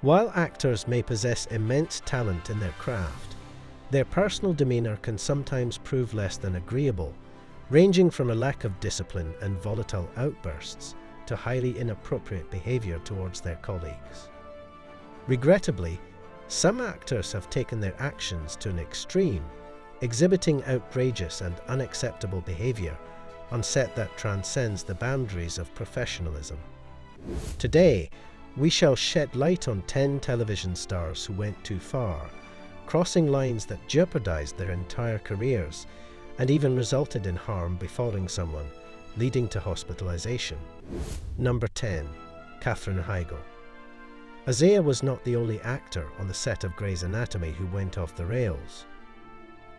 While actors may possess immense talent in their craft, their personal demeanor can sometimes prove less than agreeable, ranging from a lack of discipline and volatile outbursts to highly inappropriate behavior towards their colleagues. Regrettably, some actors have taken their actions to an extreme, exhibiting outrageous and unacceptable behavior on set that transcends the boundaries of professionalism. Today, we shall shed light on 10 television stars who went too far, crossing lines that jeopardized their entire careers and even resulted in harm befalling someone, leading to hospitalization. Number 10. Katherine Heigl. Isaiah was not the only actor on the set of Grey's Anatomy who went off the rails.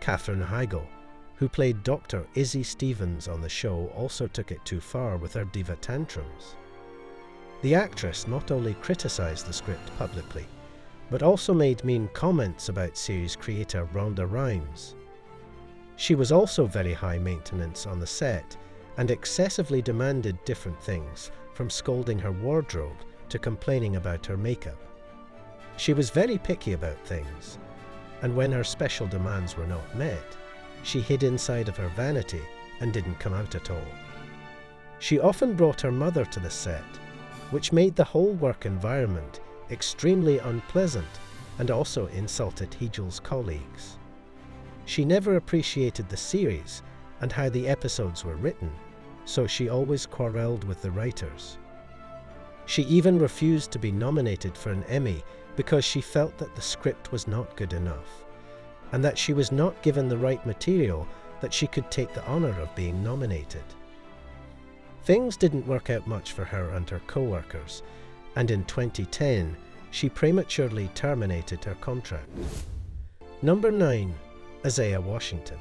Katherine Heigl, who played Dr. Izzy Stevens on the show, also took it too far with her diva tantrums. The actress not only criticized the script publicly, but also made mean comments about series creator Rhonda Rhimes. She was also very high maintenance on the set and excessively demanded different things, from scolding her wardrobe to complaining about her makeup. She was very picky about things, and when her special demands were not met, she hid inside of her vanity and didn't come out at all. She often brought her mother to the set, which made the whole work environment extremely unpleasant and also insulted Heigl's colleagues. She never appreciated the series and how the episodes were written, so she always quarreled with the writers. She even refused to be nominated for an Emmy because she felt that the script was not good enough, and that she was not given the right material that she could take the honor of being nominated. Things didn't work out much for her and her co-workers, and in 2010, she prematurely terminated her contract. Number 9. Isaiah Washington.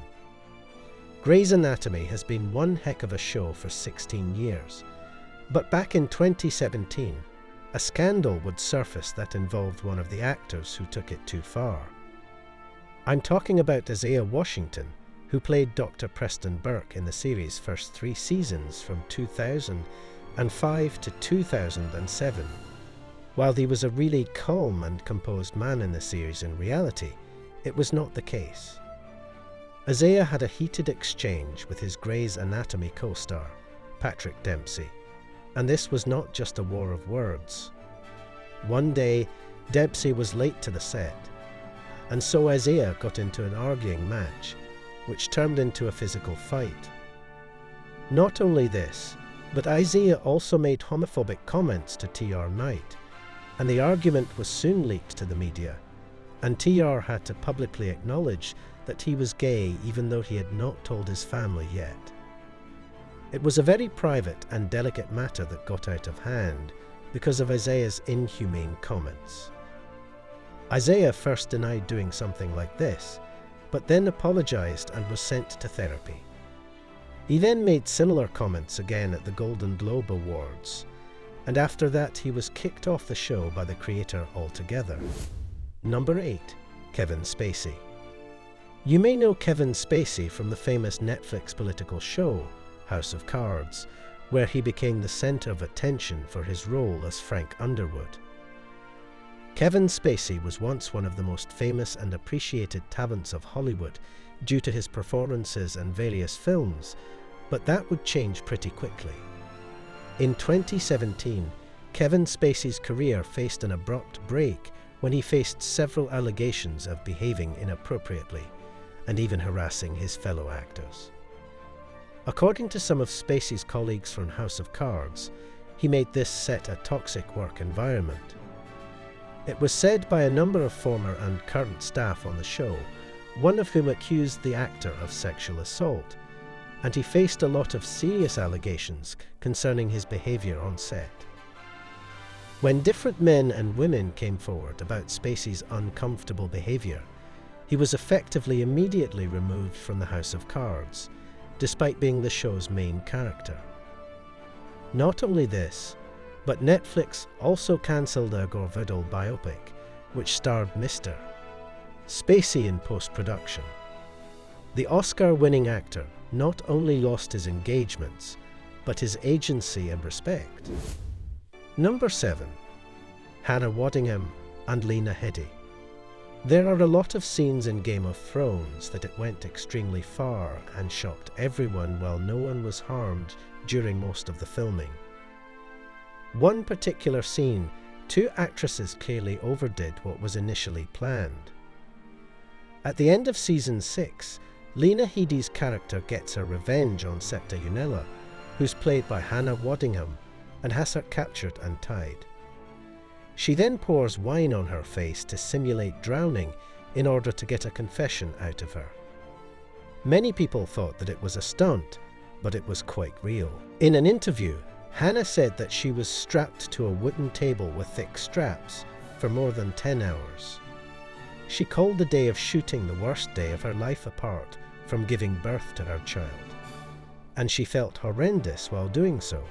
Grey's Anatomy has been one heck of a show for 16 years, but back in 2017, a scandal would surface that involved one of the actors who took it too far. I'm talking about Isaiah Washington, who played Dr. Preston Burke in the series' first 3 seasons from 2005 to 2007. While he was a really calm and composed man in the series, in reality, it was not the case. Isaiah had a heated exchange with his Grey's Anatomy co-star, Patrick Dempsey, and this was not just a war of words. One day, Dempsey was late to the set, and so Isaiah got into an arguing match, which turned into a physical fight. Not only this, but Isaiah also made homophobic comments to TR Knight, and the argument was soon leaked to the media, and TR had to publicly acknowledge that he was gay even though he had not told his family yet. It was a very private and delicate matter that got out of hand because of Isaiah's inhumane comments. Isaiah first denied doing something like this, but then apologized and was sent to therapy. He then made similar comments again at the Golden Globe Awards, and after that he was kicked off the show by the creator altogether. Number 8. Kevin Spacey. You may know Kevin Spacey from the famous Netflix political show, House of Cards, where he became the center of attention for his role as Frank Underwood. Kevin Spacey was once one of the most famous and appreciated talents of Hollywood due to his performances in various films, but that would change pretty quickly. In 2017, Kevin Spacey's career faced an abrupt break when he faced several allegations of behaving inappropriately and even harassing his fellow actors. According to some of Spacey's colleagues from House of Cards, he made this set a toxic work environment. It was said by a number of former and current staff on the show, one of whom accused the actor of sexual assault, and he faced a lot of serious allegations concerning his behavior on set. When different men and women came forward about Spacey's uncomfortable behavior, he was effectively immediately removed from the House of Cards, despite being the show's main character. Not only this, but Netflix also cancelled a Gore Vidal biopic, which starred Mr. Spacey in post-production. The Oscar-winning actor not only lost his engagements, but his agency and respect. Number 7. Hannah Waddingham, and Lena Headey. There are a lot of scenes in Game of Thrones that it went extremely far and shocked everyone while no one was harmed during most of the filming. One particular scene, two actresses clearly overdid what was initially planned. At the end of season 6, Lena Headey's character gets her revenge on Septa Unella, who's played by Hannah Waddingham, and has her captured and tied. She then pours wine on her face to simulate drowning in order to get a confession out of her. Many people thought that it was a stunt, but it was quite real. In an interview, Hannah said that she was strapped to a wooden table with thick straps for more than 10 hours. She called the day of shooting the worst day of her life apart from giving birth to her child, and she felt horrendous while doing so.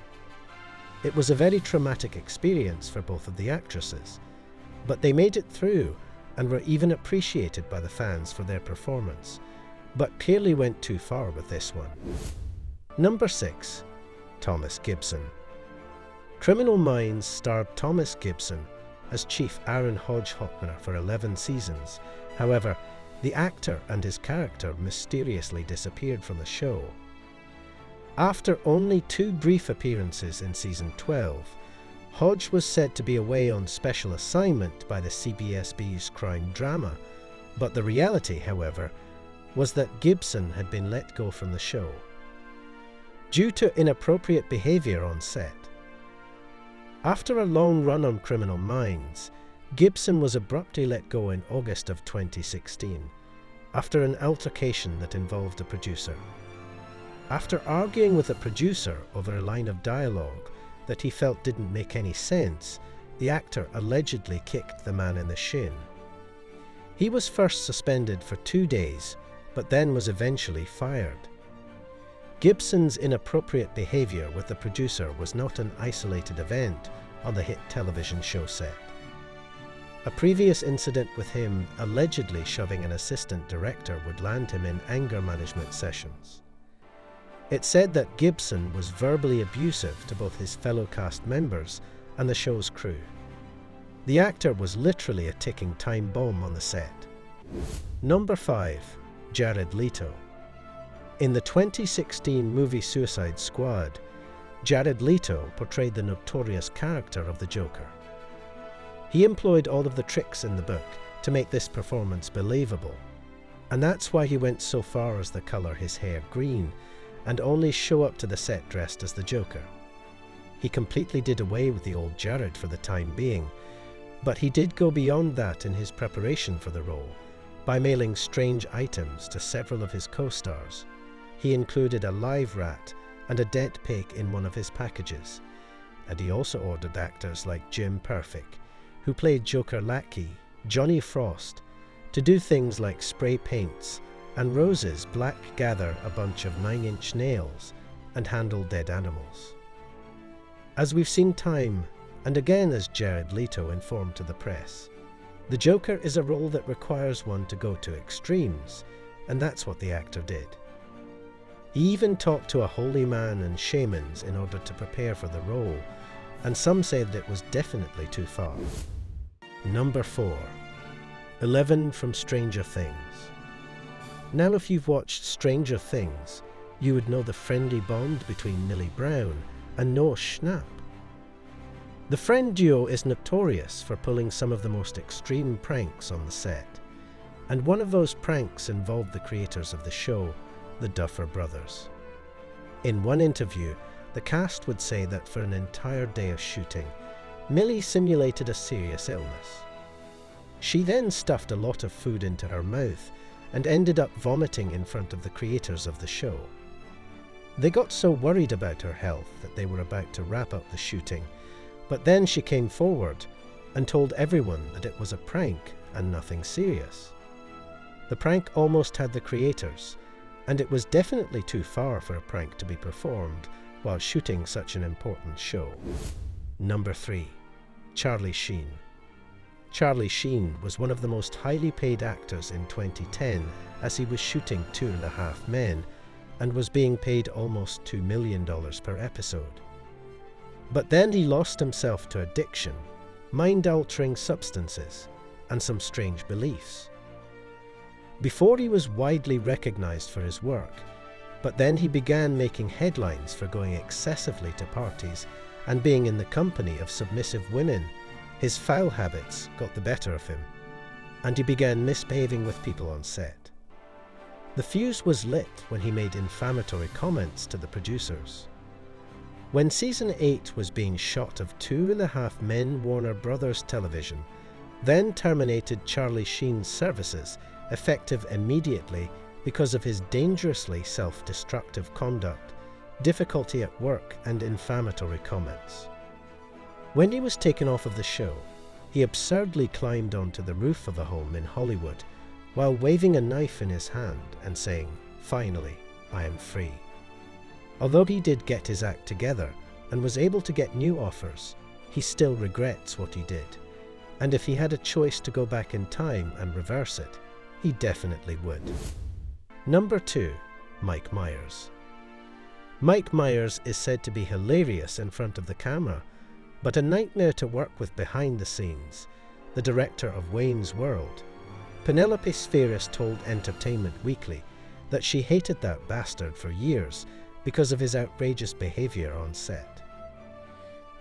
It was a very traumatic experience for both of the actresses, but they made it through and were even appreciated by the fans for their performance, but clearly went too far with this one. Number 6. Thomas Gibson. Criminal Minds starred Thomas Gibson as Chief Aaron Hodge Hockner for 11 seasons. However, the actor and his character mysteriously disappeared from the show. After only 2 brief appearances in season 12, Hodge was said to be away on special assignment by the CBSB's crime drama, but the reality, however, was that Gibson had been let go from the show due to inappropriate behaviour on set. After a long run on Criminal Minds, Gibson was abruptly let go in August of 2016, after an altercation that involved a producer. After arguing with a producer over a line of dialogue that he felt didn't make any sense, the actor allegedly kicked the man in the shin. He was first suspended for 2 days, but then was eventually fired. Gibson's inappropriate behaviour with the producer was not an isolated event on the hit television show set. A previous incident with him allegedly shoving an assistant director would land him in anger management sessions. It said that Gibson was verbally abusive to both his fellow cast members and the show's crew. The actor was literally a ticking time bomb on the set. Number 5. Jared Leto. In the 2016 movie Suicide Squad, Jared Leto portrayed the notorious character of the Joker. He employed all of the tricks in the book to make this performance believable, and that's why he went so far as to colour his hair green and only show up to the set dressed as the Joker. He completely did away with the old Jared for the time being, but he did go beyond that in his preparation for the role by mailing strange items to several of his co-stars. He included a live rat and a dead pig in one of his packages, and he also ordered actors like Jim Perfect, who played Joker Lackey, Johnny Frost, to do things like spray paints and Rose's black gather a bunch of 9-inch nails and handle dead animals. As we've seen time and again as Jared Leto informed to the press, the Joker is a role that requires one to go to extremes, and that's what the actor did. He even talked to a holy man and shamans in order to prepare for the role, and some said that it was definitely too far. Number 4. Eleven from Stranger Things. Now if you've watched Stranger Things, you would know the friendly bond between Millie Brown and Noah Schnapp. The friend duo is notorious for pulling some of the most extreme pranks on the set, and one of those pranks involved the creators of the show, the Duffer Brothers. In one interview, the cast would say that for an entire day of shooting, Millie simulated a serious illness. She then stuffed a lot of food into her mouth and ended up vomiting in front of the creators of the show. They got so worried about her health that they were about to wrap up the shooting, but then she came forward and told everyone that it was a prank and nothing serious. The prank almost had the creators, and it was definitely too far for a prank to be performed while shooting such an important show. Number 3. Charlie Sheen. Charlie Sheen was one of the most highly paid actors in 2010 as he was shooting 2.5 Men and was being paid almost $2 million per episode. But then he lost himself to addiction mind-altering substances, and some strange beliefs. Before he was widely recognized for his work, but then he began making headlines for going excessively to parties and being in the company of submissive women. His foul habits got the better of him, and he began misbehaving with people on set. The fuse was lit when he made inflammatory comments to the producers. When season 8 was being shot of 2.5 Men Warner Brothers television, then terminated Charlie Sheen's services effective immediately because of his dangerously self-destructive conduct, difficulty at work, and inflammatory comments. When he was taken off of the show, he absurdly climbed onto the roof of a home in Hollywood while waving a knife in his hand and saying, "Finally, I am free." Although he did get his act together and was able to get new offers, he still regrets what he did. And if he had a choice to go back in time and reverse it, he definitely would. Number 2. Mike Myers. Mike Myers is said to be hilarious in front of the camera, but a nightmare to work with behind the scenes. The director of Wayne's World, Penelope Spheris, told Entertainment Weekly that she hated that bastard for years because of his outrageous behavior on set.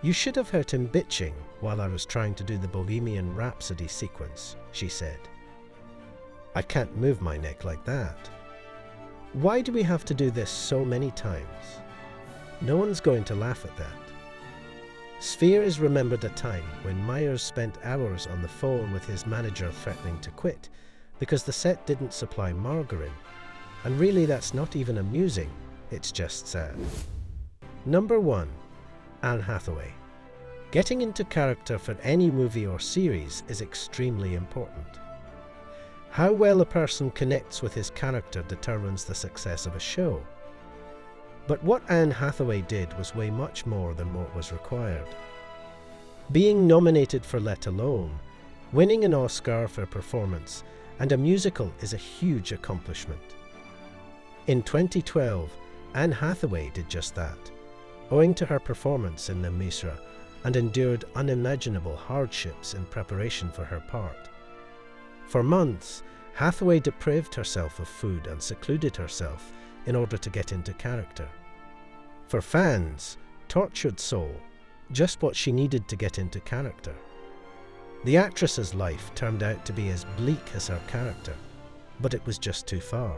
"You should have heard him bitching while I was trying to do the Bohemian Rhapsody sequence," she said. "I can't move my neck like that. Why do we have to do this so many times? No one's going to laugh at that." Spheris remembered a time when Myers spent hours on the phone with his manager threatening to quit because the set didn't supply margarine. And really, that's not even amusing, it's just sad. Number 1. Anne Hathaway. Getting into character for any movie or series is extremely important. How well a person connects with his character determines the success of a show. But what Anne Hathaway did was way much more than what was required. Being nominated for Let Alone, winning an Oscar for performance, and a musical is a huge accomplishment. In 2012, Anne Hathaway did just that, owing to her performance in Les Miserables, and endured unimaginable hardships in preparation for her part. For months, Hathaway deprived herself of food and secluded herself in order to get into character. For fans, tortured soul, just what she needed to get into character. The actress's life turned out to be as bleak as her character, but it was just too far.